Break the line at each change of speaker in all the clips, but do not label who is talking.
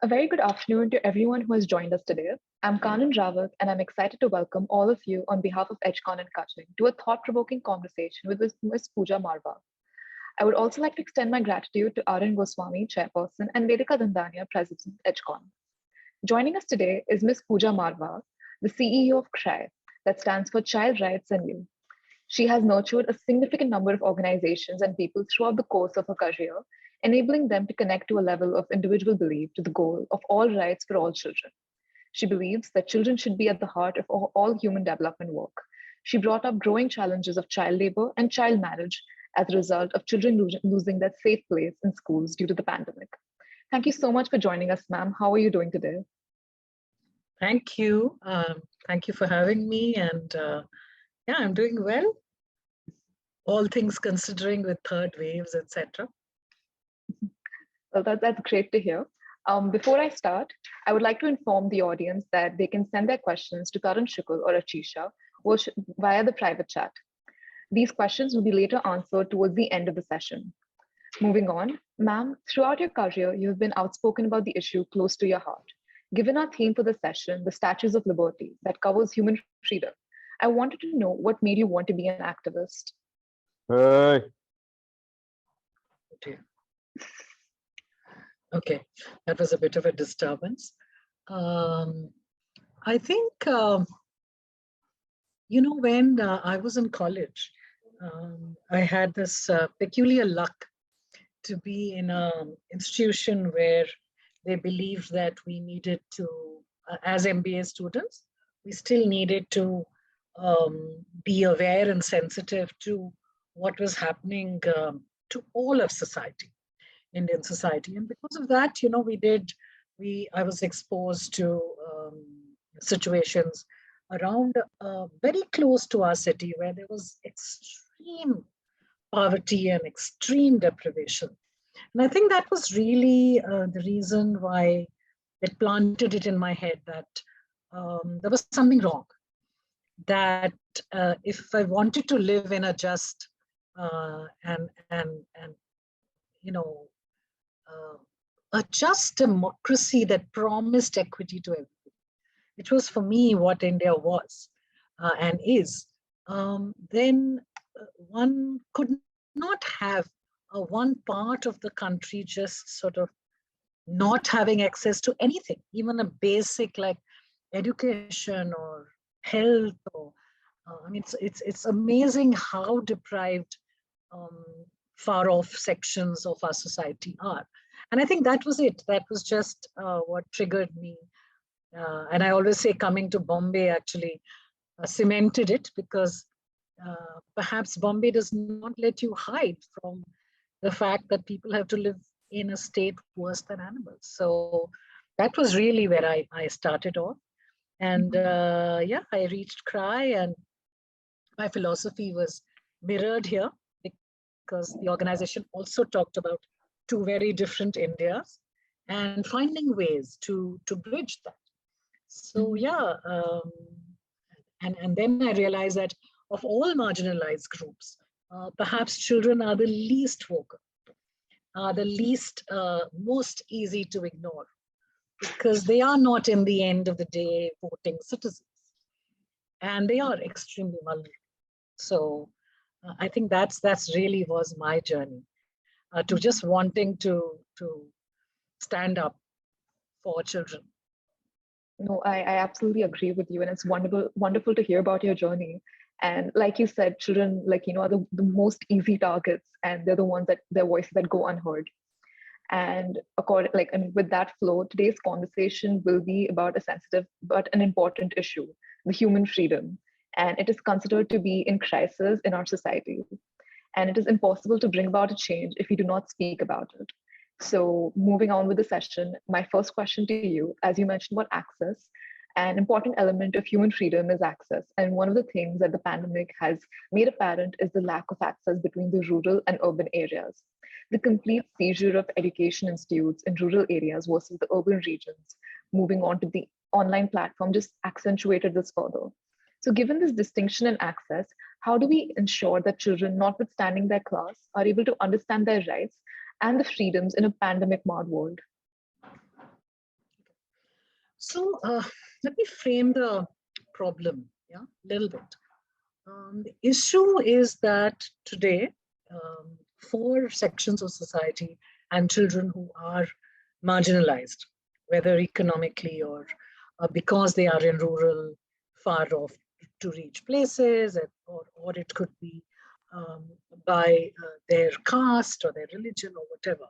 A very good afternoon to everyone who has joined us today. I'm Kanan Rawat, and I'm excited to welcome all of you on behalf of EdgeCon and Ka-Ching to a thought-provoking conversation with Ms. Puja Marwaha. I would also like to extend my gratitude to Arun Goswami, Chairperson, and Vedika Dandania, President, EdgeCon. Joining us today is Ms. Puja Marwaha, the CEO of CRY, that stands for Child Rights and You. She has nurtured a significant number of organizations and people throughout the course of her career, enabling them to connect to a level of individual belief to the goal of all rights for all children. She believes that children should be at the heart of all human development work. She brought up growing challenges of child labor and child marriage as a result of children losing their safe place in schools due to the pandemic. Thank you so much for joining us, ma'am. How are you doing today?
Thank you. Thank you for having me. And yeah, I'm doing well. All things considering with third waves, etc.
Well, that's great to hear. Before I start, I would like to inform the audience that they can send their questions to Karan Shukul or Achisha via the private chat. These questions will be later answered towards the end of the session. Moving on, ma'am, throughout your career, you have been outspoken about the issue close to your heart. Given our theme for the session, the Statues of Liberty, that covers human freedom, I wanted to know what made you want to be an activist?
Okay, that was a bit of a disturbance. I think, when I was in college, I had this peculiar luck to be in an institution where they believed that we needed to, as MBA students, we still needed to be aware and sensitive to what was happening to all of society, Indian society. And because of that, I was exposed to situations around very close to our city where there was extreme poverty and extreme deprivation. And I think that was really the reason why it planted it in my head that there was something wrong. That if I wanted to live in a just a just democracy that promised equity to everybody, which was for me what India was and is, then one could not have one part of the country just sort of not having access to anything, even a basic like education or health. Or it's amazing how deprived far off sections of our society are. And I think that was it. That was just what triggered me. And I always say coming to Bombay actually cemented it, because perhaps Bombay does not let you hide from the fact that people have to live in a state worse than animals. So that was really where I started off. And yeah, I reached CRY, and my philosophy was mirrored here, because the organization also talked about two very different Indias and finding ways to bridge that. So yeah, and then I realized that of all marginalized groups, perhaps children are the least vocal, are the least, most easy to ignore, because they are not in the end of the day voting citizens, and they are extremely vulnerable. So I think that's really was my journey, to just wanting to stand up for children.
No, I absolutely agree with you. And it's wonderful to hear about your journey. And like you said, children, are the most easy targets, and they're the ones that their voices that go unheard. And with that flow, today's conversation will be about a sensitive but an important issue, the human freedom. And it is considered to be in crisis in our society. And it is impossible to bring about a change if we do not speak about it. So moving on with the session, my first question to you, as you mentioned about access, an important element of human freedom is access. And one of the things that the pandemic has made apparent is the lack of access between the rural and urban areas. The complete seizure of education institutes in rural areas versus the urban regions, moving on to the online platform, just accentuated this further. So given this distinction in access, how do we ensure that children, notwithstanding their class, are able to understand their rights and the freedoms in a pandemic-marred world?
So let me frame the problem, yeah, a little bit. The issue is that today, for sections of society and children who are marginalized, whether economically or because they are in rural, far off to reach places, or it could be by their caste or their religion or whatever.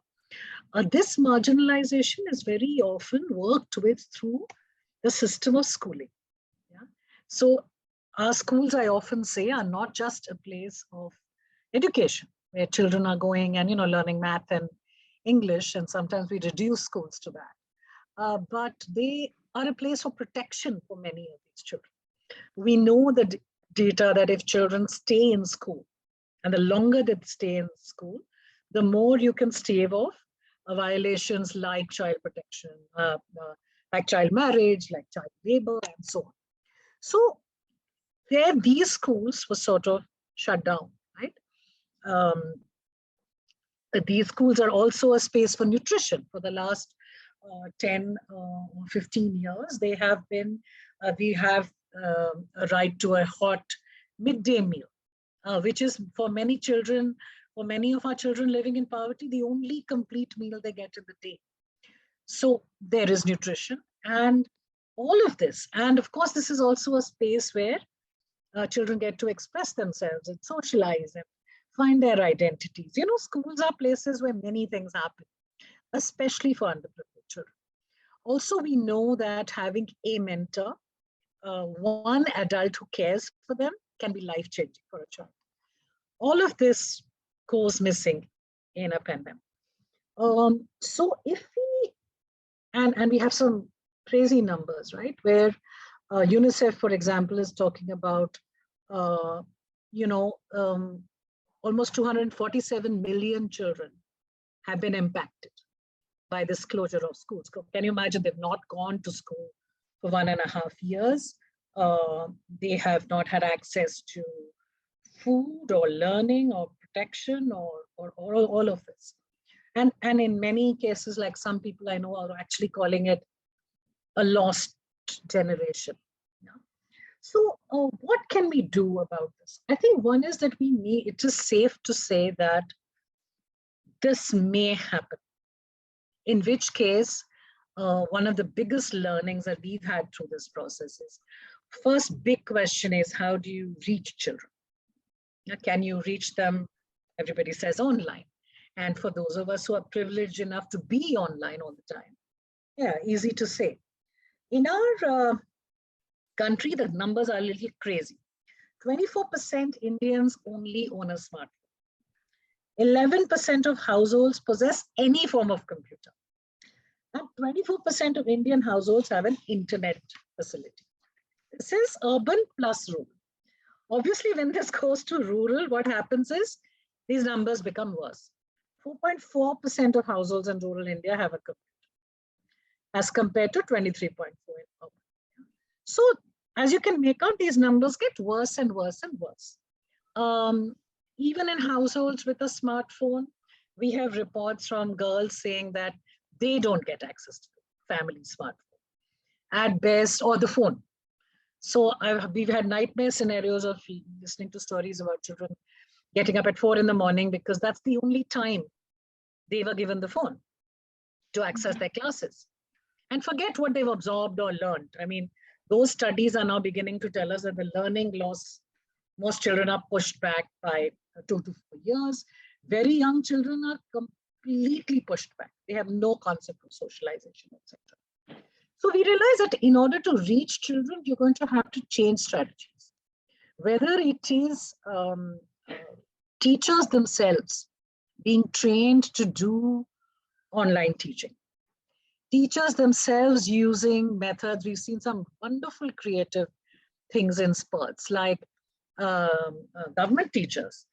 This marginalization is very often worked with through the system of schooling. Yeah? So our schools, I often say, are not just a place of education where children are going and learning math and English, and sometimes we reduce schools to that. But they are a place of protection for many of these children. We know the data that if children stay in school, and the longer they stay in school, the more you can stave off violations like child protection, like child marriage, like child labor, and so on. So there, these schools were sort of shut down, right? These schools are also a space for nutrition. For the last 10 or 15 years, they have been, we have a right to a hot midday meal, which is for many children, for many of our children living in poverty, the only complete meal they get in the day. So there is nutrition and all of this. And of course, this is also a space where children get to express themselves and socialize and find their identities. Schools are places where many things happen, especially for underprivileged children. Also, we know that having a mentor, one adult who cares for them, can be life-changing for a child. All of this goes missing in a pandemic. So if we, and we have some crazy numbers, right? Where UNICEF, for example, is talking about, almost 247 million children have been impacted by this closure of schools. Can you imagine? They've not gone to school for 1.5 years. They have not had access to food or learning or protection or all of this. And in many cases, like some people I know are actually calling it a lost generation. Yeah? So what can we do about this? I think one is that it is safe to say that this may happen, in which case, one of the biggest learnings that we've had through this process is, first big question is, how do you reach children? Can you reach them? Everybody says online. And for those of us who are privileged enough to be online all the time, yeah, easy to say. In our country, the numbers are a little crazy. 24% Indians only own a smartphone. 11% of households possess any form of computer. And 24% of Indian households have an internet facility. This is urban plus rural. Obviously, when this goes to rural, what happens is these numbers become worse. 4.4% of households in rural India have a computer, as compared to 23.4% in urban. So, as you can make out, these numbers get worse and worse and worse. Even in households with a smartphone, we have reports from girls saying that they don't get access to the family smartphone at best, or the phone. So we've had nightmare scenarios of listening to stories about children getting up at 4 in the morning because that's the only time they were given the phone to access their classes. And forget what they've absorbed or learned. I mean, those studies are now beginning to tell us that the learning loss, most children are pushed back by 2 to 4 years. Very young children are completely pushed back. They have no concept of socialization, etc. So we realize that in order to reach children, you're going to have to change strategies. Whether it is teachers themselves being trained to do online teaching, teachers themselves using methods. We've seen some wonderful creative things in spurts, like government teachers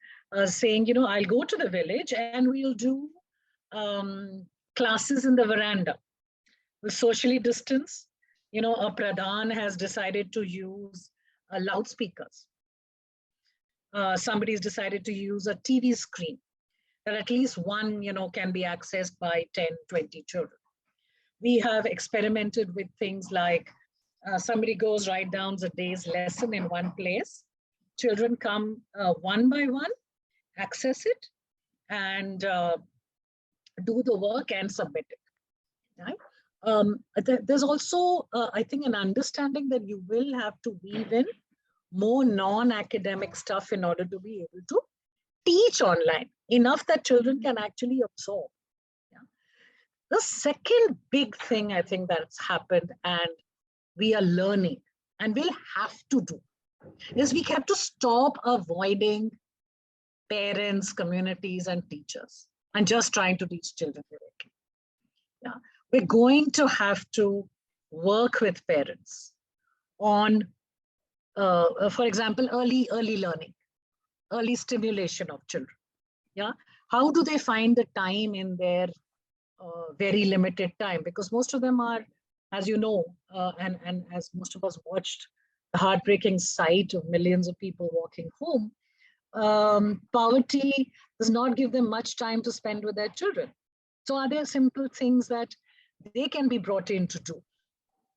saying, I'll go to the village and we'll do classes in the veranda. We'll socially distance. A pradhan has decided to use loudspeakers. Somebody's decided to use a TV screen that at least one, can be accessed by 10, 20 children. We have experimented with things like somebody goes, write down the day's lesson in one place. Children come one by one, access it, and do the work and submit it. Right? There's also, I think, an understanding that you will have to weave in more non-academic stuff in order to be able to teach online, enough that children can actually absorb. Yeah? The second big thing I think that's happened and we are learning and we'll have to do is we have to stop avoiding parents, communities, and teachers and just trying to teach children directly. Yeah? We're going to have to work with parents on, for example, early learning, early stimulation of children. Yeah, how do they find the time in their very limited time? Because most of them are, as you know, and as most of us watched the heartbreaking sight of millions of people walking home, poverty does not give them much time to spend with their children. So are there simple things that they can be brought in to do?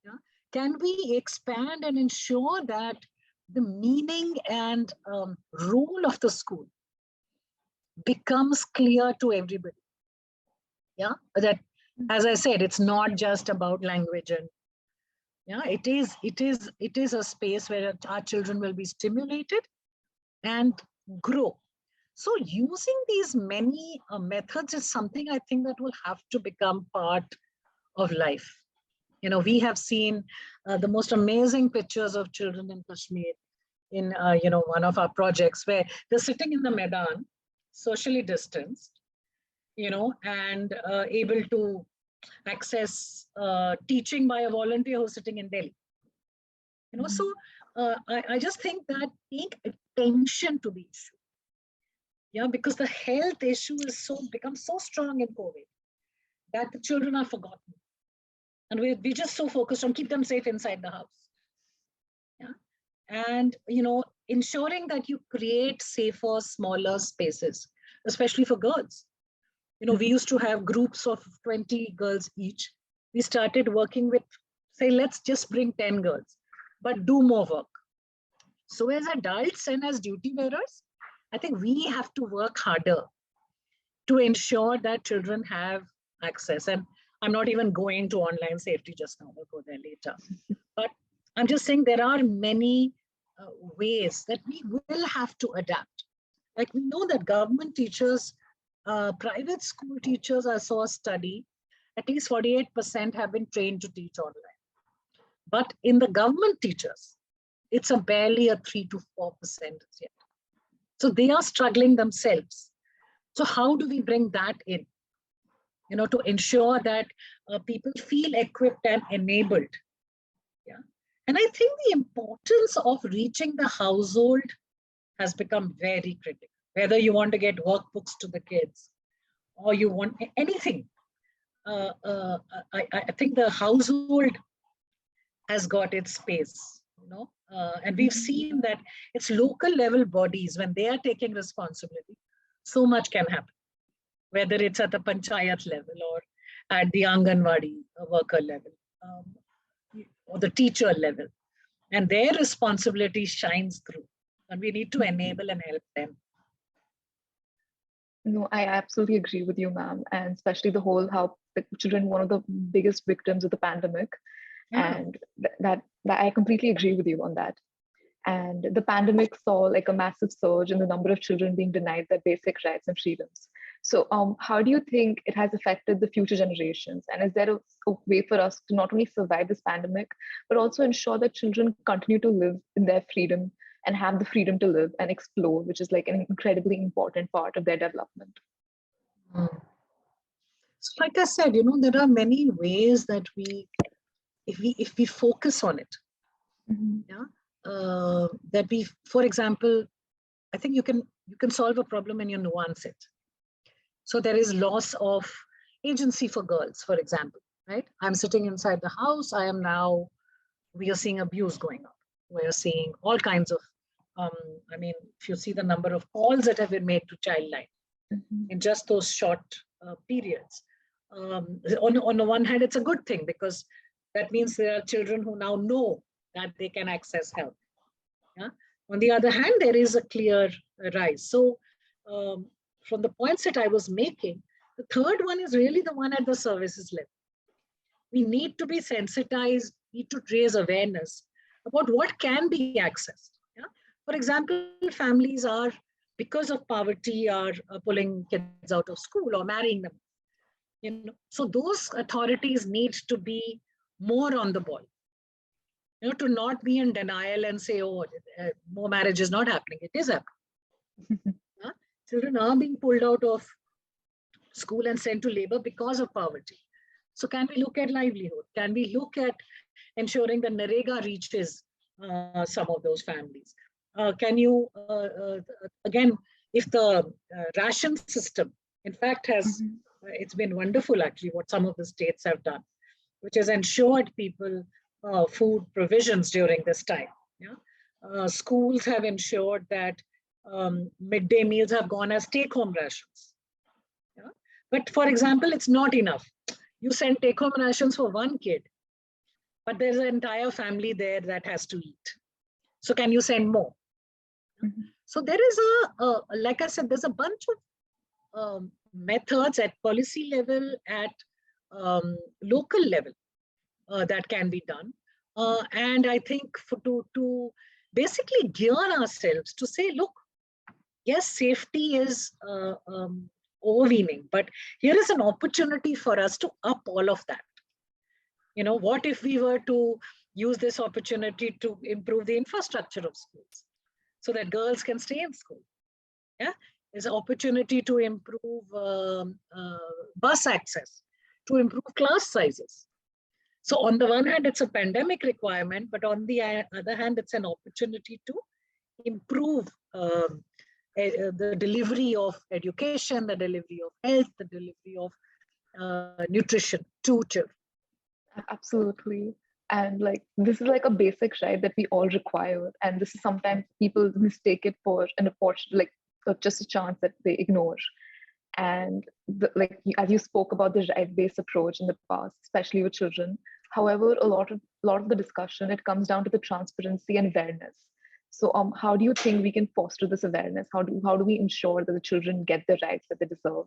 Yeah? Can we expand and ensure that the meaning and role of the school becomes clear to everybody? Yeah, that, as I said, it's not just about language, and yeah, it is a space where our children will be stimulated and grow. So using these many methods is something I think that will have to become part of life. You know, we have seen the most amazing pictures of children in Kashmir in one of our projects where they're sitting in the Maidan, socially distanced, and able to access teaching by a volunteer who's sitting in Delhi. So I just think that paying attention to the issue, yeah, because the health issue is become so strong in COVID that the children are forgotten, and we're just so focused on keep them safe inside the house. Yeah, and ensuring that you create safer, smaller spaces, especially for girls. We used to have groups of 20 girls each. We started working with, say, let's just bring 10 girls, but do more work. So as adults and as duty bearers, I think we have to work harder to ensure that children have access. And I'm not even going to online safety just now, we'll go there later. But I'm just saying there are many ways that we will have to adapt. Like we know that government teachers, private school teachers, I saw a study, at least 48% have been trained to teach online. But in the government teachers, it's barely a 3 to 4% yet. So they are struggling themselves. So how do we bring that in, to ensure that people feel equipped and enabled? Yeah. And I think the importance of reaching the household has become very critical. Whether you want to get workbooks to the kids or you want anything, I think the household has got its space, and we've seen that it's local level bodies, when they are taking responsibility, so much can happen, whether it's at the panchayat level or at the Anganwadi worker level or the teacher level. And their responsibility shines through, and we need to enable and help them.
No, I absolutely agree with you, ma'am. And especially the whole how the children, one of the biggest victims of the pandemic. Yeah. And that I completely agree with you on that. And the pandemic saw like a massive surge in the number of children being denied their basic rights and freedoms. So how do you think it has affected the future generations? And is there a way for us to not only survive this pandemic, but also ensure that children continue to live in their freedom and have the freedom to live and explore, which is like an incredibly important part of their development?
So like I said, there are many ways that if we focus on it, yeah, that we, for example, I think you can solve a problem and you nuance it. So there is loss of agency for girls, for example, right? I'm sitting inside the house. We are seeing abuse going on. We are seeing all kinds of, if you see the number of calls that have been made to Childline in just those short periods, On the one hand, it's a good thing because that means there are children who now know that they can access help. Yeah? On the other hand, there is a clear rise. So from the points that I was making, the third one is really the one at the services level. We need to be sensitized, need to raise awareness about what can be accessed. Yeah? For example, families are, because of poverty, are pulling kids out of school or marrying them. So those authorities need to be more on the ball. To not be in denial and say, oh, more marriage is not happening. It is happening. Children are being pulled out of school and sent to labor because of poverty. So can we look at livelihood? Can we look at ensuring that NREGA reaches some of those families? Can you, again, if the ration system, in fact, has, it's been wonderful actually what some of the states have done, which has ensured people food provisions during this time. Yeah? Schools have ensured that midday meals have gone as take-home rations. Yeah? But for example, it's not enough. You send take-home rations for one kid, but there's an entire family there that has to eat. So can you send more? So there is like I said, there's a bunch of methods at policy level, at local level that can be done. And I think to basically gear ourselves to say, look, yes, safety is overweening, but here is an opportunity for us to up all of that. What if we were to use this opportunity to improve the infrastructure of schools so that girls can stay in school? Yeah, there's an opportunity to improve bus access, to improve class sizes. So on the one hand, it's a pandemic requirement, but on the other hand, it's an opportunity to improve the delivery of education, the delivery of health, the delivery of nutrition to children.
Absolutely. And like, this is like a basic right that we all require. And this is sometimes people mistake it for an opportunity, like just a chance that they ignore. And like, as you spoke about the right-based approach in the past, especially with children. However, a lot of the discussion, it comes down to the transparency and awareness. So how do you think we can foster this awareness? How do we ensure that the children get the rights that they deserve?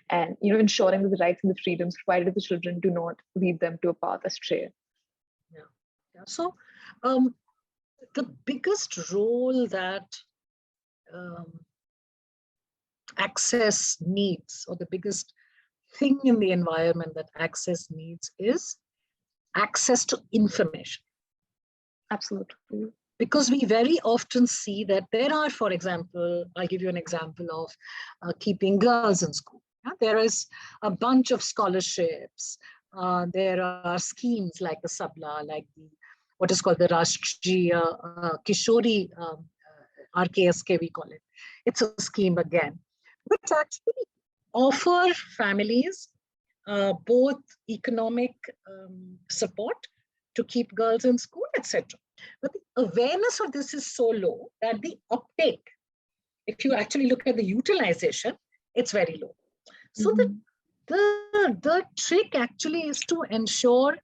And ensuring that the rights and the freedoms provided to the children do not lead them to a path astray.
Yeah. So the biggest role that access needs, or the biggest thing in the environment that access needs, is access to information.
Absolutely.
Because we very often see that there are, for example, I'll give you an example of keeping girls in school. Yeah? There is a bunch of scholarships. There are schemes like the Sabla, like what is called the Rashtriya Kishori RKSK, we call it. It's a scheme again, which actually offer families both economic support to keep girls in school, etc. But the awareness of this is so low that the uptake, if you actually look at the utilization, it's very low. So the trick actually is to ensure,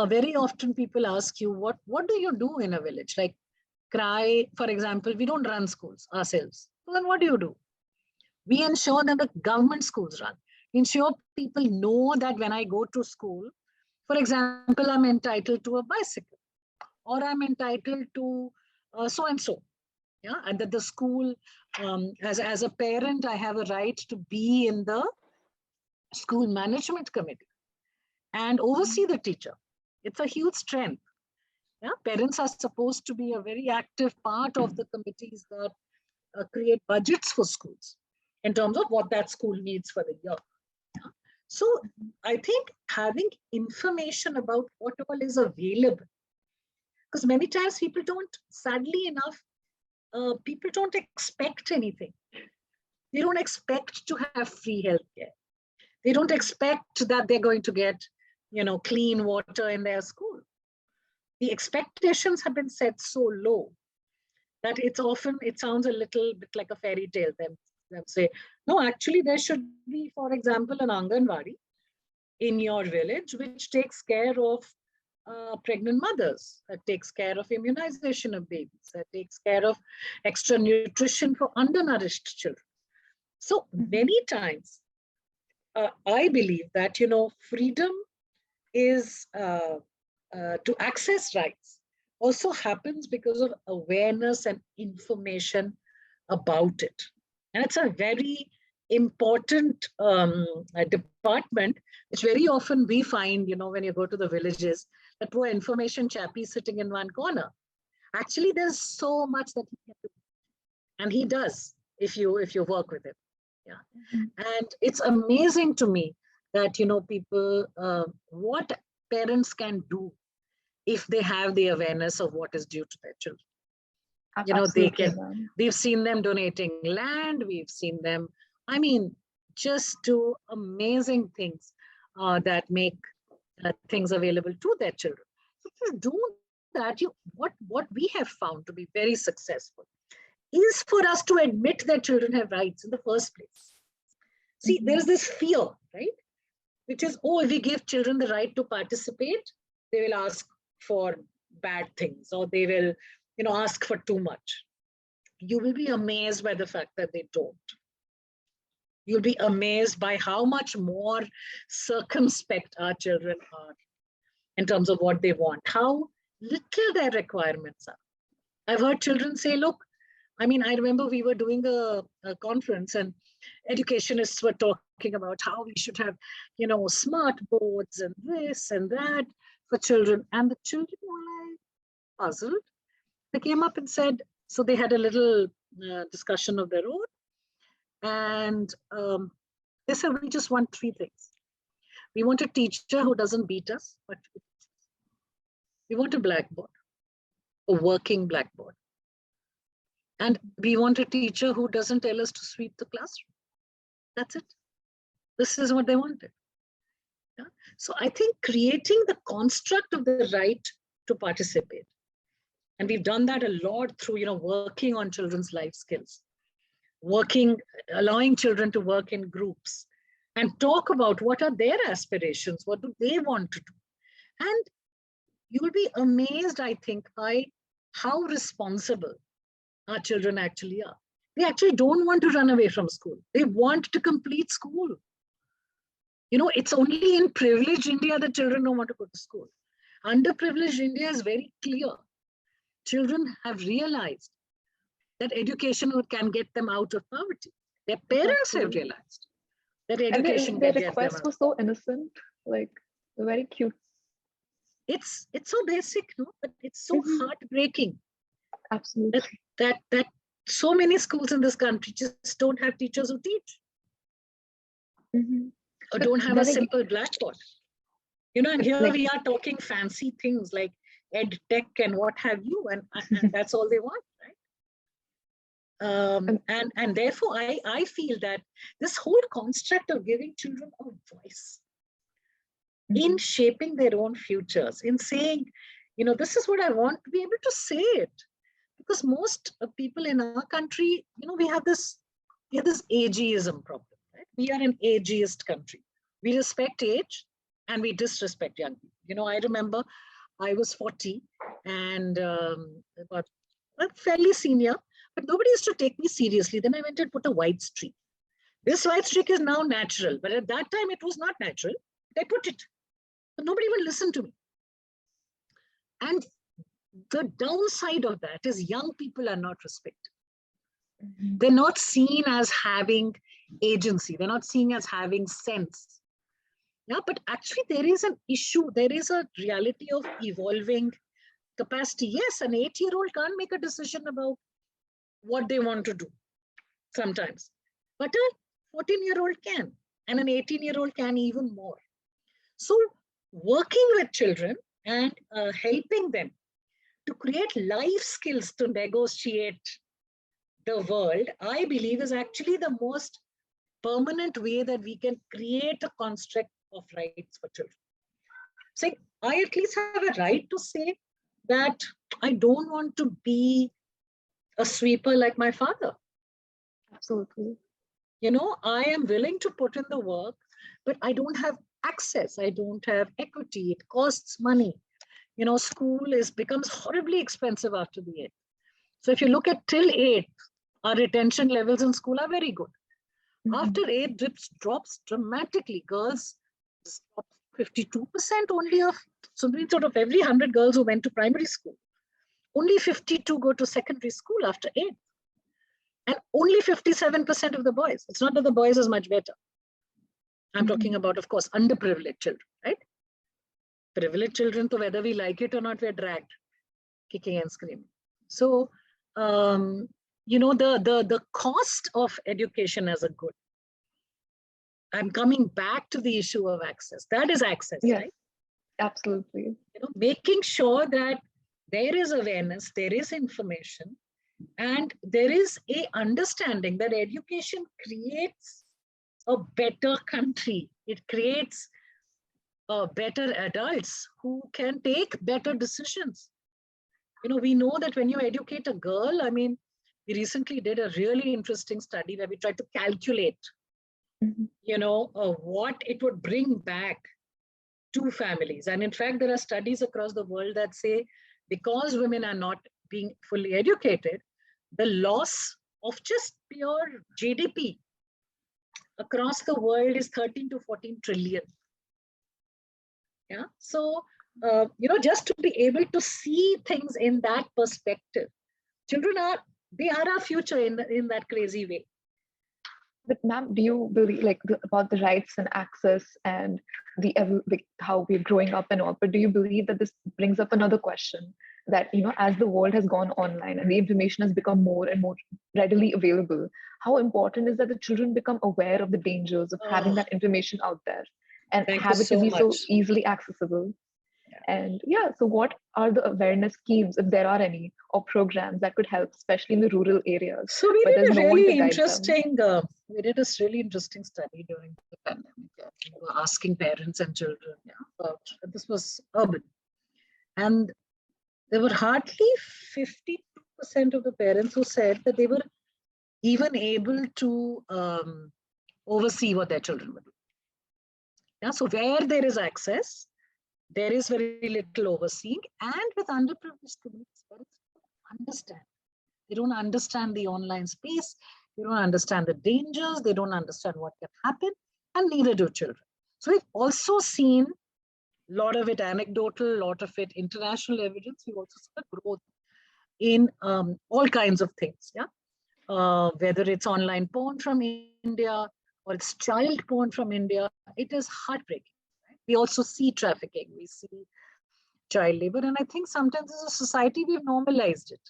very often people ask you, what do you do in a village? Like CRY, for example, we don't run schools ourselves. So then what do? We ensure that the government schools run. We ensure people know that when I go to school, for example, I'm entitled to a bicycle, or I'm entitled to so-and-so. Yeah, and that the school, as a parent, I have a right to be in the school management committee and oversee the teacher. It's a huge strength. Yeah, parents are supposed to be a very active part of the committees that create budgets for schools in terms of what that school needs for the year. Yeah? So I think having information about what all is available, because many times people don't, sadly enough, people don't expect anything. They don't expect to have free healthcare. They don't expect that they're going to get, clean water in their school. The expectations have been set so low that it sounds a little bit like a fairy tale. Them say, no, actually there should be, for example, an Anganwadi in your village which takes care of pregnant mothers, that takes care of immunization of babies, that takes care of extra nutrition for undernourished children. So many times, I believe that, freedom is to access rights also happens because of awareness and information about it. And it's a very important department, which very often we find, when you go to the villages, that poor information chappie sitting in one corner. Actually, there's so much that he can do. And he does, if you work with him. Yeah. And it's amazing to me that, people, what parents can do if they have the awareness of what is due to their children. We've seen them donating land, we've seen them, just do amazing things that make things available to their children. So if you do that, what we have found to be very successful is for us to admit that children have rights in the first place. See, there's this fear, right? Which is, if we give children the right to participate, they will ask for bad things, or they will, ask for too much. You will be amazed by the fact that they don't. You'll be amazed by how much more circumspect our children are in terms of what they want, how little their requirements are. I've heard children say, look, I remember we were doing a conference and educationists were talking about how we should have, smart boards and this and that for children. And the children were puzzled. They came up and said, so they had a little discussion of their own. And they said, we just want three things. We want a teacher who doesn't beat us, but we want a blackboard, a working blackboard. And we want a teacher who doesn't tell us to sweep the classroom. That's it. This is what they wanted. Yeah? So I think creating the construct of the right to participate, and we've done that a lot through, working on children's life skills, allowing children to work in groups and talk about what are their aspirations, what do they want to do. And you'll be amazed, I think, by how responsible our children actually are. They actually don't want to run away from school. They want to complete school. It's only in privileged India that children don't want to go to school. Underprivileged India is very clear. Children have realized that education can get them out of poverty. Their parents have realized that education
can get them out. Their request was so innocent, like very cute.
It's so basic, no? But it's so heartbreaking.
Absolutely.
That so many schools in this country just don't have teachers who teach. Or don't have a simple blackboard. And here we are talking fancy things like ed tech and what have you, and that's all they want, right? And therefore, I feel that this whole construct of giving children a voice in shaping their own futures, in saying, this is what I want, to be able to say it. Because most people in our country, we have this ageism problem, right? We are an ageist country. We respect age and we disrespect young people. I remember I was 40 and about fairly senior, but nobody used to take me seriously. Then I went and put a white streak. This white streak is now natural, but at that time it was not natural. I put it. But nobody would listen to me. And the downside of that is young people are not respected. They're not seen as having agency. They're not seen as having sense. Yeah, but actually there is an issue. There is a reality of evolving capacity. Yes, an 8-year-old can't make a decision about what they want to do sometimes, but a 14-year-old can, and an 18-year-old can even more. So working with children and helping them to create life skills to negotiate the world, I believe is actually the most permanent way that we can create a construct of rights for children. So I at least have a right to say that I don't want to be a sweeper like my father.
Absolutely.
I am willing to put in the work, but I don't have access. I don't have equity. It costs money. School becomes horribly expensive after the 8th. So if you look at till 8th, our retention levels in school are very good. After 8th, drops dramatically. Girls stop 52% only of, so sort of every 100 girls who went to primary school, only 52 go to secondary school after 8th. And only 57% of the boys. It's not that the boys is much better. I'm talking about, of course, underprivileged children, right? Privileged children, so whether we like it or not, we're dragged, kicking and screaming. So, the cost of education as a good. I'm coming back to the issue of access. That is access,
yes,
right?
Absolutely.
Making sure that there is awareness, there is information, and there is a understanding that education creates a better country. It creates better adults who can take better decisions. We know that when you educate a girl, we recently did a really interesting study where we tried to calculate, what it would bring back to families. And in fact, there are studies across the world that say because women are not being fully educated, the loss of just pure GDP across the world is 13 to 14 trillion. Yeah. So, just to be able to see things in that perspective, children are our future in that crazy way.
But ma'am, do you believe about the rights and access and how we're growing up and all? But do you believe that this brings up another question that as the world has gone online and the information has become more and more readily available, how important is that the children become aware of the dangers of having that information out there and have it to be so easily accessible? And so what are the awareness schemes, if there are any, or programs that could help, especially in the rural areas?
So we did a really interesting study during the pandemic. We were asking parents and children about, this was urban, and there were hardly 52% of the parents who said that they were even able to oversee what their children would do. Yeah, so where there is access, there is very little overseeing, and with underprivileged communities, parents don't understand. They don't understand the online space. They don't understand the dangers. They don't understand what can happen, and neither do children. So we've also seen a lot of it anecdotal, a lot of it international evidence. We've also seen a growth in all kinds of things. Yeah, whether it's online porn from India or it's child porn from India, it is heartbreaking. Right? We also see trafficking. We see child labor, and I think sometimes as a society we've normalized it.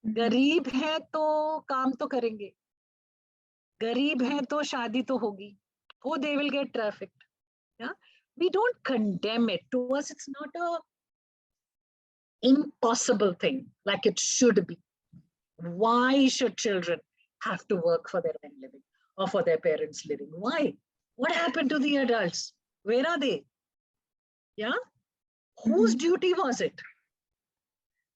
गरीब है तो काम तो करेंगे, गरीब है तो शादी तो होगी, oh they will get trafficked. Yeah, we don't condemn it. To us it's not a impossible thing like it should be. Why should children have to work for their own living or for their parents' living? Why? What happened to the adults? Where are they? Yeah, whose duty was it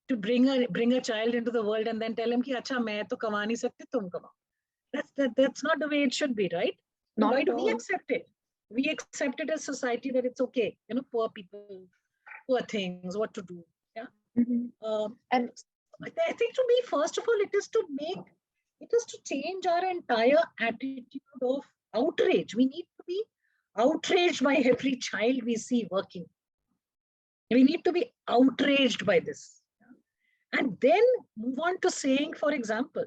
to bring a child into the world and then tell him ki acha main to kama nahi sakti, tum kamao? That's not the way it should be, right?
Not
why
at
do
all.
we accept it? We accept it as society that it's okay, poor people, poor things, what to do. Yeah. And I think to me, first of all, it is to change our entire attitude of outrage. We need to be outraged by every child we see working. We need to be outraged by this. And then move on to saying, for example,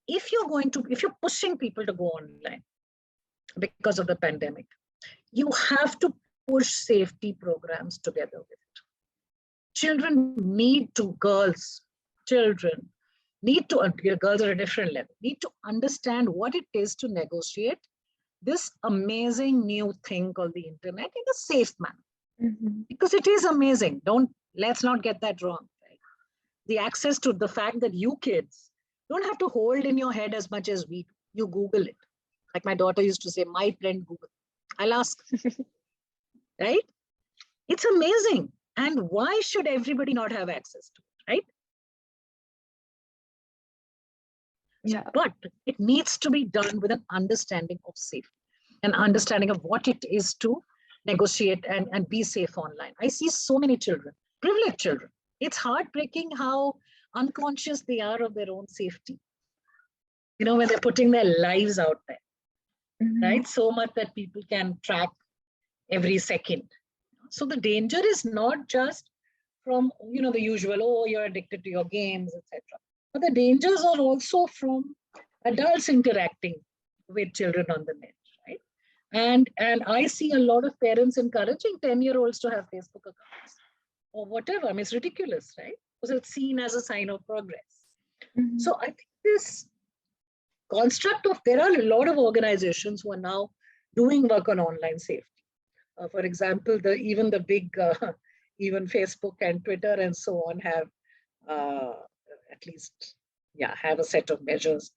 if you're pushing people to go online because of the pandemic, you have to push safety programs together with it. Children need to, girls are a different level, need to understand what it is to negotiate this amazing new thing called the internet in a safe manner. Because it is amazing. Let's not get that wrong. Right? The access to the fact that you kids don't have to hold in your head as much as we do. You Google it. Like my daughter used to say, my friend Google. I'll ask. Right? It's amazing. And why should everybody not have access to it, right?
Yeah.
But it needs to be done with an understanding of safety, an understanding of what it is to negotiate and be safe online. I see so many children, privileged children. It's heartbreaking how unconscious they are of their own safety. When they're putting their lives out there, right? So much that people can track every second. So the danger is not just from, the usual, oh, you're addicted to your games, etc. But the dangers are also from adults interacting with children on the net, right? And I see a lot of parents encouraging 10-year-olds to have Facebook accounts or whatever. I mean, it's ridiculous, right? Because it's seen as a sign of progress. So I think this construct of, there are a lot of organizations who are now doing work on online safety. For example, even the big, even Facebook and Twitter and so on have at least, have a set of measures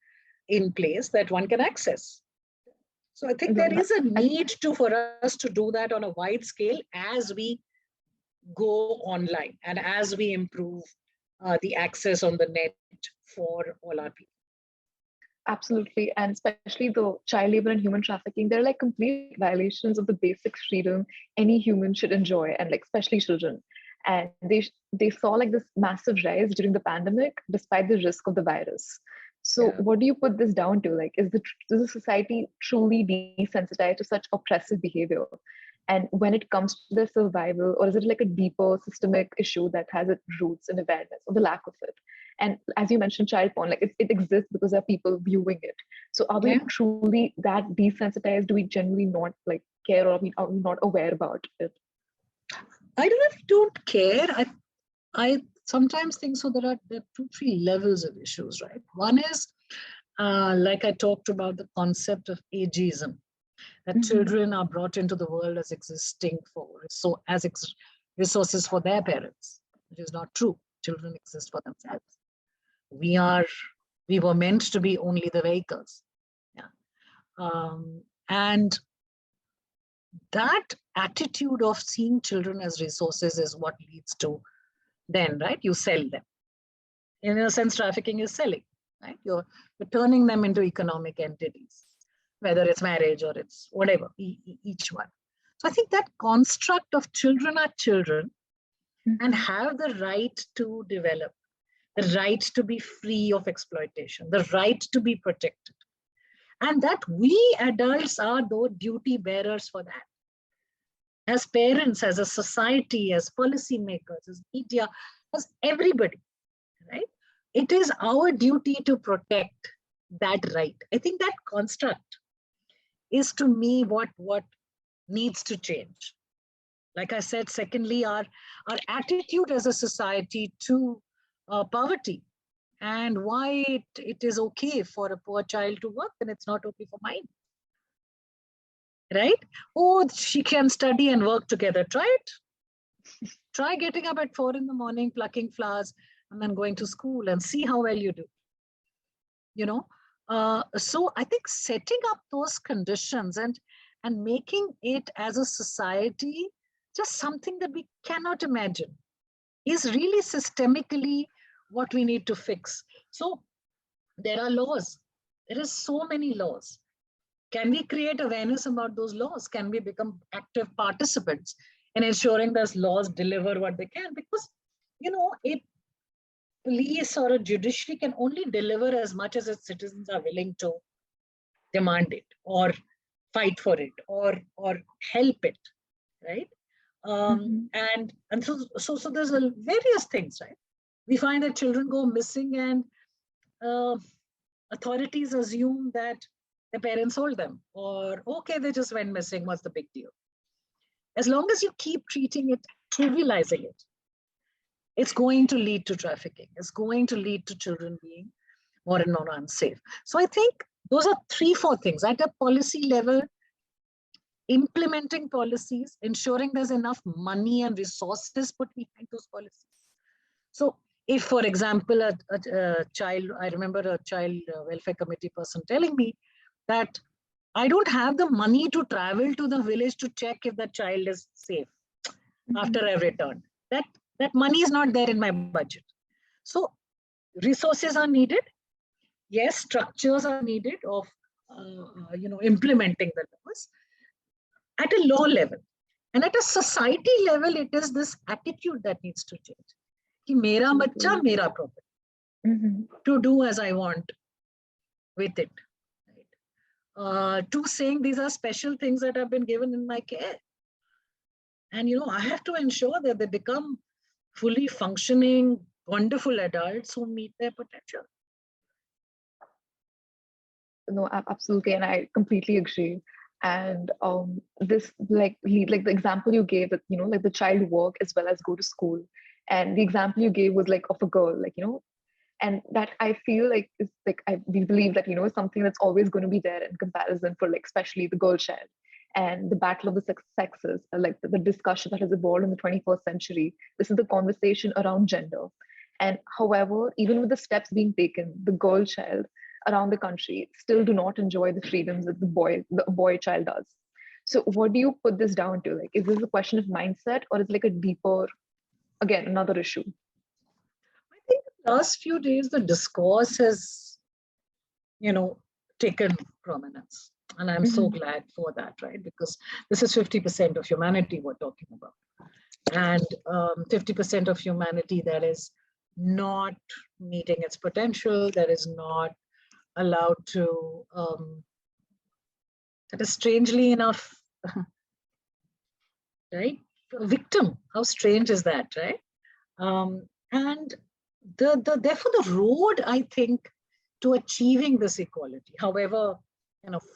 in place that one can access. So I think there is a need for us to do that on a wide scale as we go online and as we improve the access on the net for all our people.
Absolutely. And especially the child labor and human trafficking, they're like complete violations of the basic freedom any human should enjoy, and like especially children. And they saw like this massive rise during the pandemic, despite the risk of the virus. So what do you put this down to? Like, is the society truly desensitized to such oppressive behavior? And when it comes to their survival, or is it like a deeper systemic issue that has its roots in awareness or the lack of it? And as you mentioned, child porn, like it exists because there are people viewing it. So are we truly that desensitized? Do we generally not like care, or are we not aware about it?
I don't know if you don't care. I sometimes think so. There are 2-3 levels of issues, right? One is, like I talked about, the concept of ageism, that children are brought into the world as existing resources for their parents, which is not true. Children exist for themselves. We were meant to be only the vehicles. And that attitude of seeing children as resources is what leads to then, right? You sell them. In a sense, trafficking is selling, right? You're turning them into economic entities, whether it's marriage or it's whatever, each one. So I think that construct of children are children and have the right to develop, the right to be free of exploitation, the right to be protected. And that we adults are the duty bearers for that. As parents, as a society, as policymakers, as media, as everybody, right? It is our duty to protect that right. I think that construct is, to me, what needs to change. Like I said, secondly, our attitude as a society to poverty, and why it is okay for a poor child to work and it's not okay for mine. Right? Oh, she can study and work together. Try it. Try getting up at 4 a.m, plucking flowers, and then going to school and see how well you do. So I think setting up those conditions and making it as a society just something that we cannot imagine is really systemically what we need to fix. So there are laws. There are so many laws. Can we create awareness about those laws? Can we become active participants in ensuring those laws deliver what they can? Because, a police or a judiciary can only deliver as much as its citizens are willing to demand it or fight for it or help it, right? And so there's various things, right? We find that children go missing and authorities assume that the parents sold them, or okay, they just went missing, what's the big deal? As long as you keep treating it, trivializing it, it's going to lead to trafficking. It's going to lead to children being more and more unsafe. So I think those are 3-4 things. At a policy level, implementing policies, ensuring there's enough money and resources put behind those policies. So if, for example, a child, I remember a child welfare committee person telling me that I don't have the money to travel to the village to check if the child is safe after I've returned. That money is not there in my budget. So resources are needed. Yes, structures are needed of implementing the laws at a low level. And at a society level, it is this attitude that needs to change. Ki mera bachcha, mera property. To do as I want with it. Right? To saying these are special things that have been given in my care. And, I have to ensure that they become fully functioning, wonderful adults who meet their potential.
No, absolutely, and I completely agree. And this, like the example you gave, that like the child work as well as go to school, and the example you gave was like of a girl, like and that I feel like is like we believe that something that's always going to be there in comparison for like especially the girl child, and the battle of the sexes, like the discussion that has evolved in the 21st century. This is the conversation around gender, and however, even with the steps being taken, the girl child around the country still do not enjoy the freedoms that the boy child does. So what do you put this down to? Like, is this a question of mindset, or is it like a deeper, again, another issue?
I think the last few days, the discourse has, taken prominence. And I'm so glad for that, right? Because this is 50% of humanity we're talking about. And 50% of humanity that is not meeting its potential, that is not allowed to, that is strangely enough, right? A victim. How strange is that, right? And therefore the road, I think, to achieving this equality, however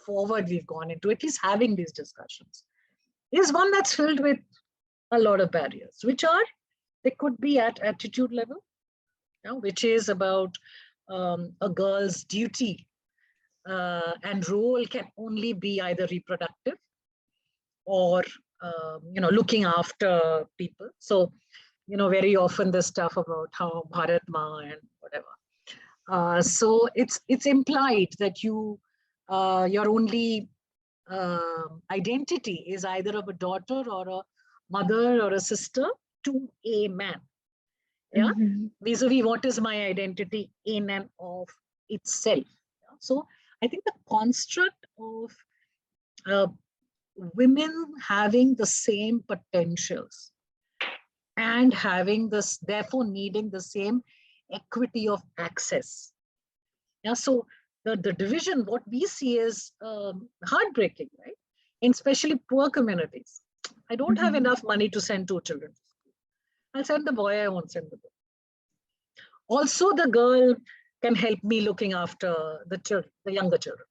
forward we've gone into at least having these discussions, is one that's filled with a lot of barriers, which are, they could be at attitude level, which is about a girl's duty and role can only be either reproductive or looking after people. So very often the stuff about how Bharat Ma and whatever. So it's implied that your only identity is either of a daughter or a mother or a sister to a man. Yeah. Vis-a-vis what is my identity in and of itself. Yeah? So I think the construct of women having the same potentials and having this, therefore needing the same equity of access. Yeah, so the division, what we see is heartbreaking, right? In especially poor communities. I don't have enough money to send 2 children to school. I'll send the boy, I won't send the girl. Also, the girl can help me looking after the children, the younger children.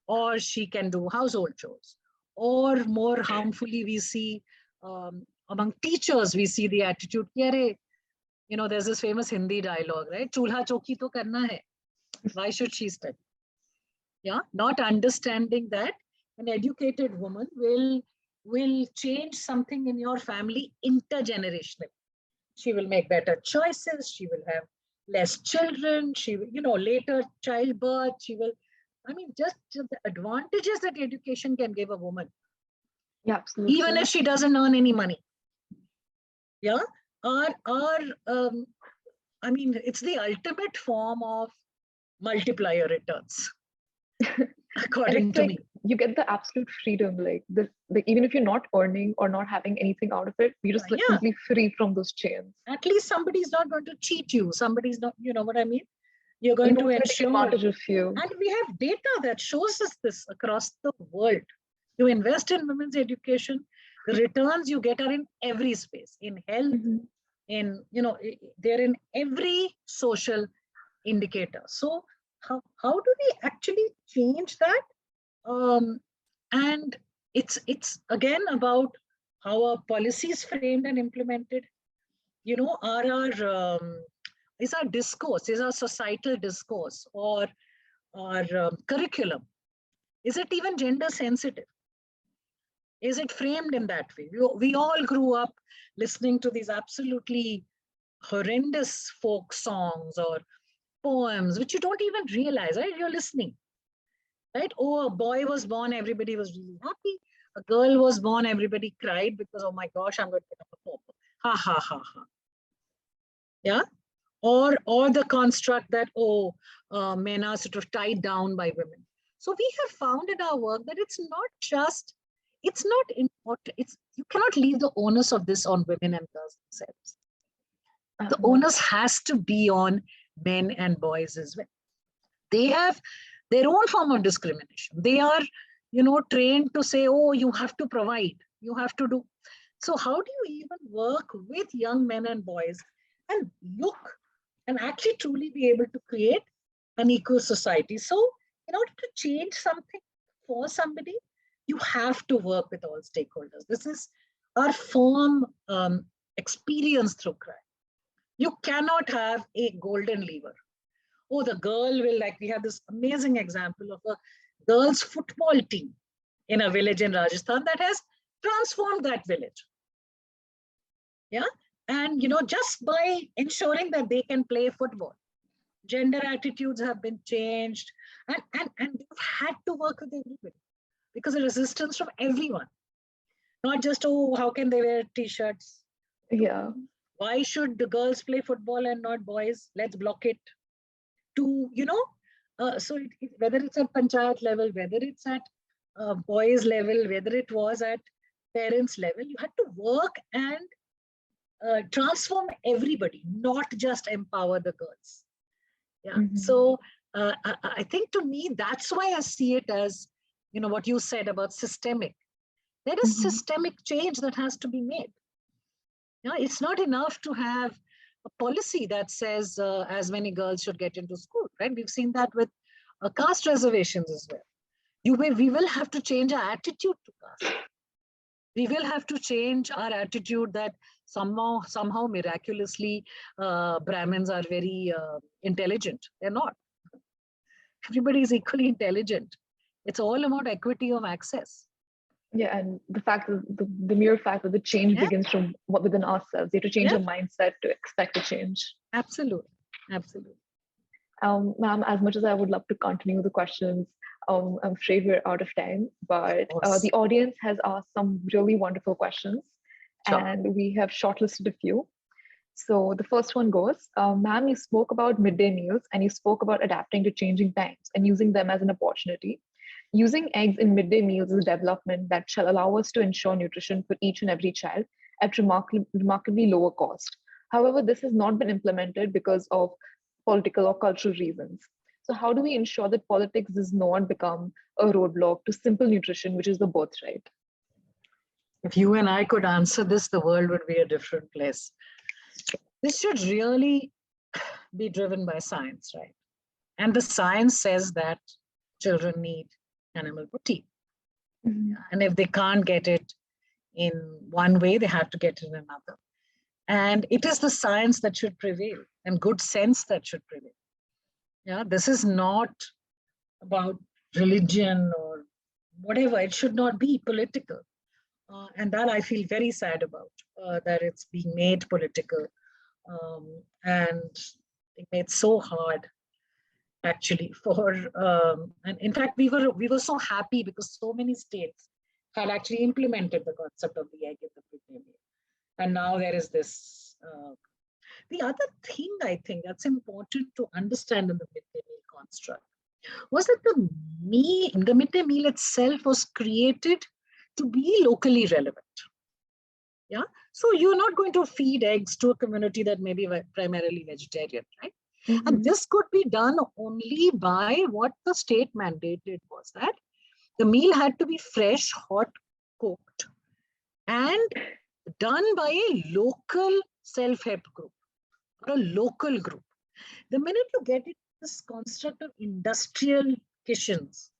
Or she can do household chores. Or more harmfully, we see among teachers, we see the attitude, there's this famous Hindi dialogue, right? Chulha choki to karna hai. Why should she study? Yeah, not understanding that an educated woman will change something in your family intergenerationally. She will make better choices. She will have less children. She will, later childbirth. She will, just the advantages that education can give a woman.
Yeah, absolutely.
Even if she doesn't earn any money. Yeah, it's the ultimate form of multiplier returns, according to me.
You get the absolute freedom, like even if you're not earning or not having anything out of it, you're just simply free from those chains.
At least somebody's not going to cheat you. Somebody's not, you know what I mean? You're going to ensure.
Advantage of you.
And we have data that shows us this across the world. You invest in women's education, the returns you get are in every space, in health, in, they're in every social indicator. So how do we actually change that? And it's again about how our policies framed and implemented. Is our discourse, is our societal discourse or our curriculum, is it even gender sensitive? Is it framed in that way? We all grew up listening to these absolutely horrendous folk songs or poems, which you don't even realize, right? You're listening, right? Oh, a boy was born, everybody was really happy. A girl was born, everybody cried because, oh my gosh, I'm going to become a pope. Ha, ha, ha, ha. Yeah? Or the construct that, men are sort of tied down by women. So we have found in our work that it's not important, it's you cannot leave the onus of this on women and girls themselves. The
No,
onus has to be on men and boys as well. They have their own form of discrimination. They are, trained to say, oh, you have to provide, you have to do. So how do you even work with young men and boys and look and actually truly be able to create an equal society? So in order to change something for somebody, you have to work with all stakeholders. This is our firm experience through crime. You cannot have a golden lever. Oh, the girl will, like we have this amazing example of a girls' football team in a village in Rajasthan that has transformed that village. Yeah. And, just by ensuring that they can play football, gender attitudes have been changed, and you've had to work with everybody because of resistance from everyone. Not just, oh, how can they wear t-shirts?
yeah,
Why should the girls play football and not boys? Let's block it. To, so whether it's at panchayat level, whether it's at boys level, whether it was at parents level, you had to work and transform everybody, not just empower the girls. Yeah. So I think to me, that's why I see it as, what you said about systemic. There is systemic change that has to be made. Yeah, it's not enough to have a policy that says as many girls should get into school, right? We've seen that with caste reservations as well. We will have to change our attitude to caste. We will have to change our attitude that somehow miraculously, Brahmins are very intelligent. They're not. Everybody is equally intelligent. It's all about equity of access.
Yeah, and the fact that the mere fact that the change begins from within ourselves. You have to change our mindset to expect a change.
Absolutely. Absolutely.
Ma'am, as much as I would love to continue the questions, I'm afraid we're out of time, but the audience has asked some really wonderful questions, and we have shortlisted a few. So the first one goes, ma'am, you spoke about midday meals and you spoke about adapting to changing times and using them as an opportunity. Using eggs in midday meals is a development that shall allow us to ensure nutrition for each and every child at remarkably lower cost. However, this has not been implemented because of political or cultural reasons. So how do we ensure that politics does not become a roadblock to simple nutrition, which is the birthright?
If you and I could answer this, the world would be a different place. This should really be driven by science, right? And the science says that children need animal protein. And if they can't get it in one way, they have to get it in another. And it is the science that should prevail and good sense that should prevail. Yeah, this is not about religion or whatever. It should not be political. And that I feel very sad about, that it's being made political. And it made so hard actually for, and in fact, we were so happy because so many states had actually implemented the concept of the egg in the midday meal. And now there is this. The other thing I think that's important to understand in the midday meal construct was that the midday meal itself was created to be locally relevant. Yeah. So you're not going to feed eggs to a community that may be primarily vegetarian, right? And this could be done only by what the state mandated was that the meal had to be fresh, hot, cooked, and done by a local self-help group or a local group. The minute you get it, this construct of industrial kitchens,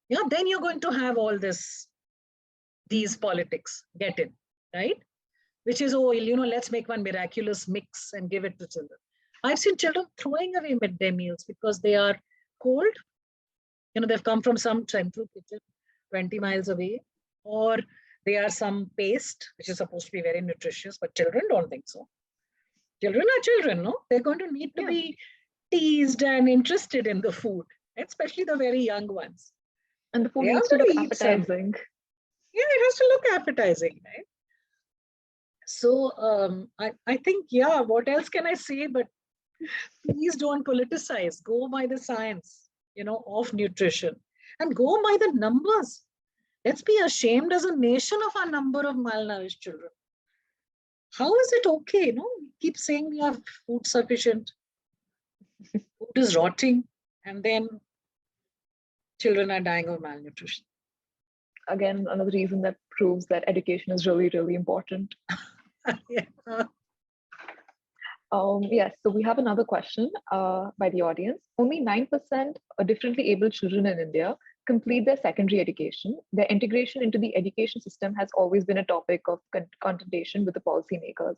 yeah, then you're going to have all these politics get in, right? Which is, oh, let's make one miraculous mix and give it to children. I've seen children throwing away midday meals because they are cold. They've come from some central kitchen 20 miles away, or they are some paste, which is supposed to be very nutritious, but children don't think so. Children are children, no? They're going to need to be teased and interested in the food, especially the very young ones.
And the food needs to look appetizing.
Yeah, it has to look appetizing, right? So I think, what else can I say? But please don't politicize. Go by the science, of nutrition, and go by the numbers. Let's be ashamed as a nation of our number of malnourished children. How is it okay? We keep saying we have food sufficient, food is rotting, and then children are dying of malnutrition.
Again, another reason that proves that education is really, really important.
Yeah.
Yes, so we have another question by the audience. Only 9% of differently abled children in India complete their secondary education. Their integration into the education system has always been a topic of contention with the policymakers.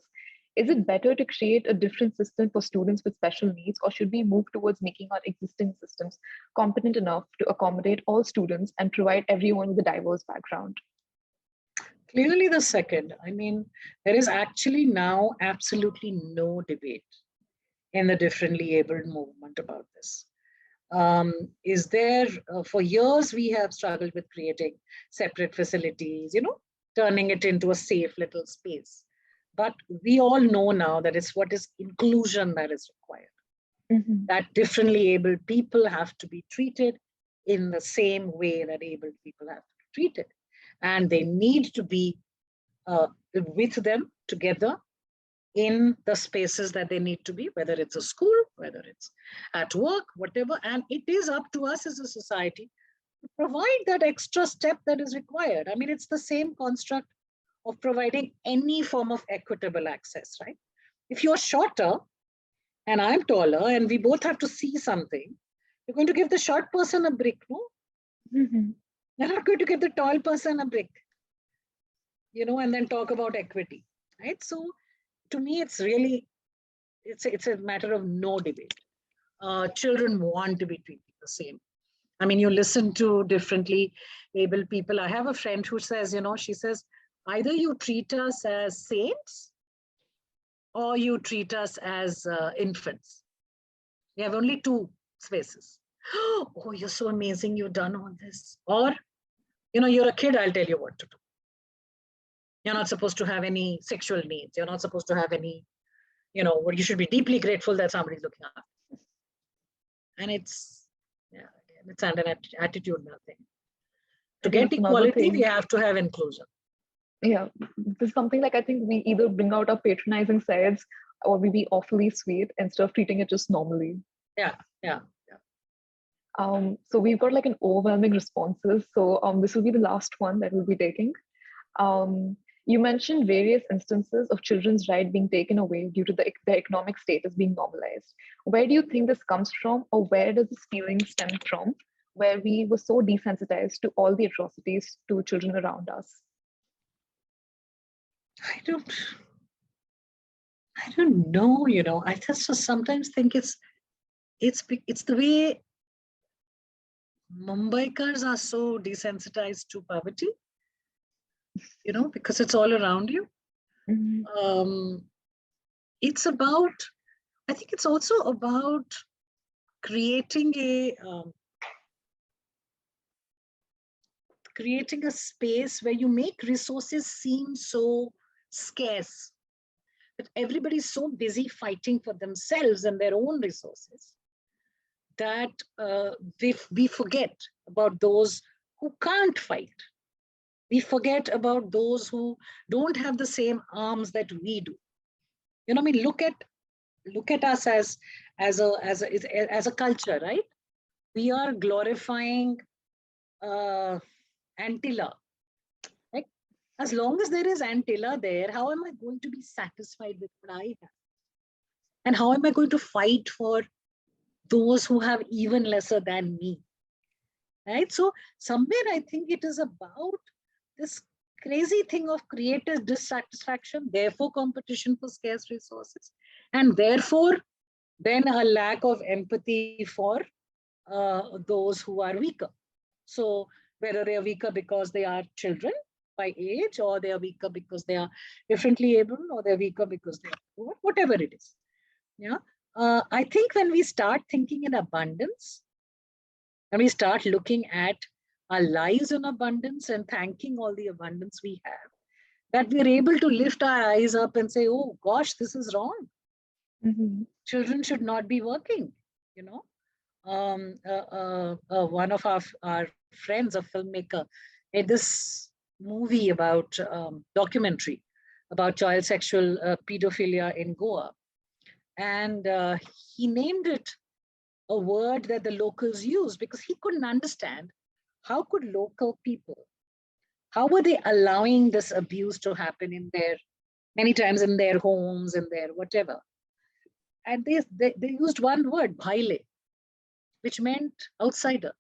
Is it better to create a different system for students with special needs, or should we move towards making our existing systems competent enough to accommodate all students and provide everyone with a diverse background?
Clearly the second. I mean, there is actually now absolutely no debate in the differently abled movement about this. Is there, for years we have struggled with creating separate facilities, turning it into a safe little space. But we all know now that it's what is inclusion that is required.
Mm-hmm.
That differently abled people have to be treated in the same way that abled people have to be treated. And they need to be with them together in the spaces that they need to be, whether it's a school, whether it's at work, whatever. And it is up to us as a society to provide that extra step that is required. I mean, it's the same construct of providing any form of equitable access, right? If you're shorter and I'm taller and we both have to see something, you're going to give the short person a brick, no?
Mm-hmm.
You're not going to give the tall person a brick, and then talk about equity, right? So to me, it's really, it's a matter of no debate. Children want to be treated the same. I mean, you listen to differently able people. I have a friend who says, she says, either you treat us as saints or you treat us as infants. We have only two spaces. Oh, you're so amazing. You've done all this. Or, you're a kid. I'll tell you what to do. You're not supposed to have any sexual needs. You're not supposed to have any, what you should be deeply grateful that somebody's looking after. And it's an attitudinal thing. To get equality, we have to have inclusion.
Yeah, this is something like I think we either bring out our patronizing sides or we be awfully sweet instead of treating it just normally.
Yeah.
So we've got like an overwhelming responses. So this will be the last one that we'll be taking. You mentioned various instances of children's rights being taken away due to their economic status being normalized. Where do you think this comes from, or where does this feeling stem from, where we were so desensitized to all the atrocities to children around us?
I don't know, I just sometimes think it's the way Mumbaikars are so desensitized to poverty, because it's all around you.
Mm-hmm.
It's about, I think it's also about creating a space where you make resources seem so scarce, that everybody's so busy fighting for themselves and their own resources that we forget about those who can't fight. We forget about those who don't have the same arms that we do. I mean, look at us as a culture, right? We are glorifying Antilla. Like, as long as there is Antilla there, how am I going to be satisfied with what I have? And how am I going to fight for those who have even lesser than me? Right? So somewhere I think it is about this crazy thing of creator dissatisfaction, therefore competition for scarce resources, and therefore then a lack of empathy for those who are weaker. So whether they are weaker because they are children by age, or they are weaker because they are differently able, or they're weaker because they are poor, whatever it is. Yeah. I think when we start thinking in abundance, when we start looking at our lives in abundance and thanking all the abundance we have, that we're able to lift our eyes up and say, oh gosh, this is wrong.
Mm-hmm.
Children should not be working, one of our friends, a filmmaker, made this movie about documentary about child sexual pedophilia in Goa. And he named it a word that the locals use because he couldn't understand how could local people, how were they allowing this abuse to happen in their, many times in their homes, in their whatever. And they used one word, bhaile, which meant outsider.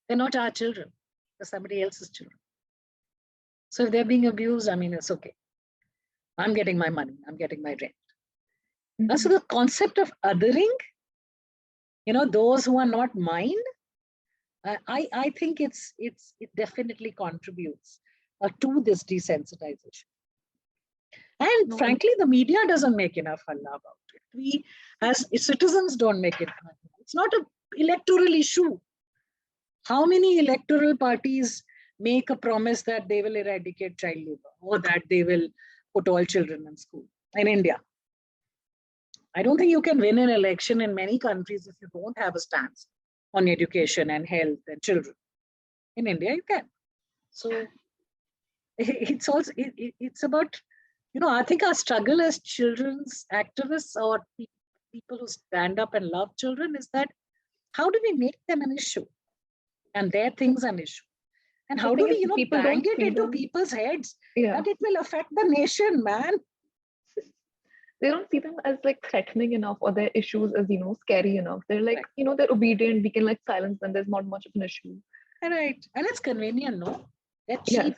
They're not our children, they're somebody else's children. So if they're being abused, I mean, it's okay. I'm getting my money, I'm getting my rent.
Mhm.
So the concept of othering, those who are not mine, I think it definitely contributes to this desensitization. And
No,
frankly, the media doesn't make enough halla about it. We, as citizens, don't make it. It's not an electoral issue. How many electoral parties make a promise that they will eradicate child labor or that they will put all children in school in India? I don't think you can win an election in many countries if you don't have a stance on education and health and children. In India, you can. So it's also it's about, I think our struggle as children's activists or people who stand up and love children is that how do we make them an issue and their things an issue? And how do we,
people
bang
don't
it
see
into
them.
people's heads
Yeah,
that it will affect the nation, man?
they don't see them as like threatening enough, or their issues as scary enough. They're like,
Right.
they're obedient. We can like silence them. There's not much of an issue.
Right. And it's convenient, no? They're
Yes,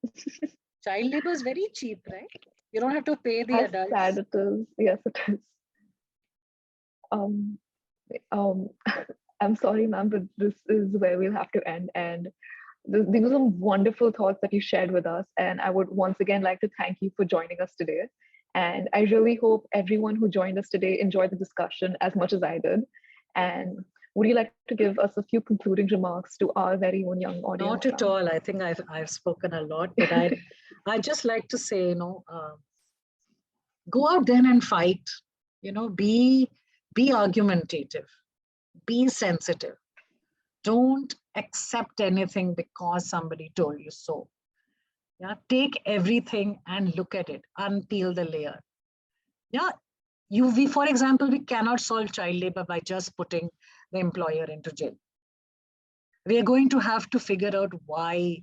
cheap. Child labor is very cheap, right? You don't have to pay the
as sad
adults.
it is. Yes, it is. Um, um, I'm sorry, ma'am, but this is where we'll have to end. And these are some wonderful thoughts that you shared with us. And I would once again like to thank you for joining us today. And I really hope everyone who joined us today enjoyed the discussion as much as I did. And would you like to give us a few concluding remarks to our very own young audience,
Not at
ma'am?
all. I think I've spoken a lot, but I just like to say, go out there and fight. Be argumentative, be sensitive. Don't accept anything because somebody told you so. Yeah, take everything and look at it, unpeel the layer. Yeah, for example, we cannot solve child labor by just putting the employer into jail. We are going to have to figure out why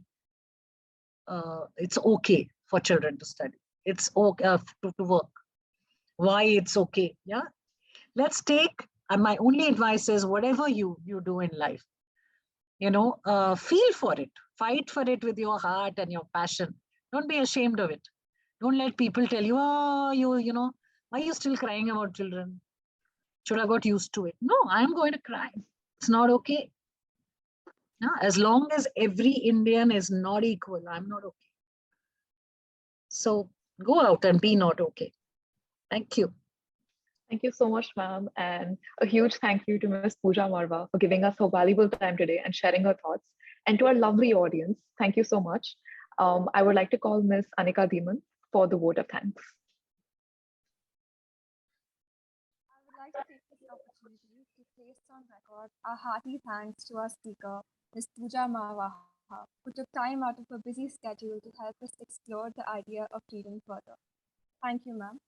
it's okay for children to study. It's okay to work. Why it's okay. Yeah. Let's take, my only advice is whatever you do in life, feel for it, fight for it with your heart and your passion. Don't be ashamed of it. Don't let people tell you, oh, why are you still crying about children? Should I got used to it? No, I'm going to cry. It's not okay. No, as long as every Indian is not equal, I'm not okay. So go out and be not okay. Thank you.
Thank you so much, ma'am. And a huge thank you to Ms. Puja Marwa for giving us her valuable time today and sharing her thoughts. And to our lovely audience, thank you so much. I would like to call Ms. Anika Deeman for the vote of thanks.
I would like to take this opportunity to place on record our hearty thanks to our speaker, Ms. Puja Marwaha, who took time out of her busy schedule to help us explore the idea of freedom further. Thank you, ma'am.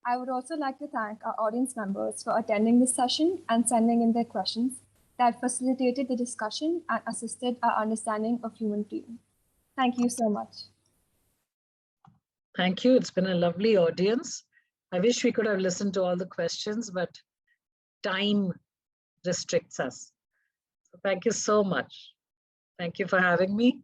I would also like to thank our audience members for attending this session and sending in their questions that facilitated the discussion and assisted our understanding of human freedom. Thank you so much.
Thank you. It's been a lovely audience. I wish we could have listened to all the questions, but time restricts us. So thank you so much. Thank you for having me.